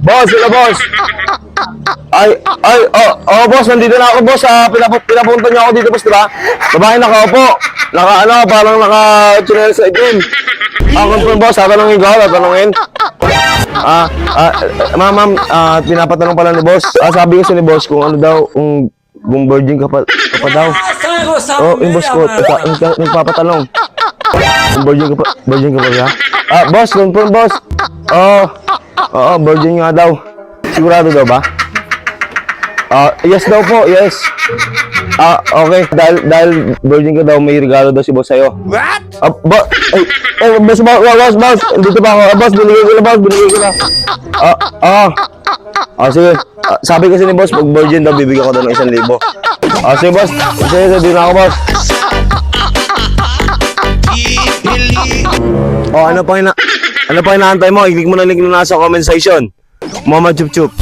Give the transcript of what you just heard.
Boss, sila boss. Boss, nandito na ako, boss. Pinapunta niyo ako dito, boss, diba? Babae nakaupo. Parang naka-channel sa itim. Confirm, boss, tatanungin ko, tatanungin. Ma'am, pinapatanong pala ni boss. Sabi kasi ni boss kung ano daw, kung virgin ka pa daw. Yung boss ko, nagpapatanong. Kung virgin ka pa ba? Boss, confirm, boss. Oo, virgin nga daw. Sigurado daw ba? Yes daw po, yes. Okay. Dahil virgin ka daw, may regalo daw si boss sa'yo. What? Boss. Dito pa ako. Boss, binigay ko na. Sige. Sabi kasi ni boss, pag virgin daw, bibigyan ko daw ng 1,000. Sige, boss. Sige, dito na ako, boss. Ano pa inaantay mo? I-click mo na link na nasa comment section. Mama Chup Chup.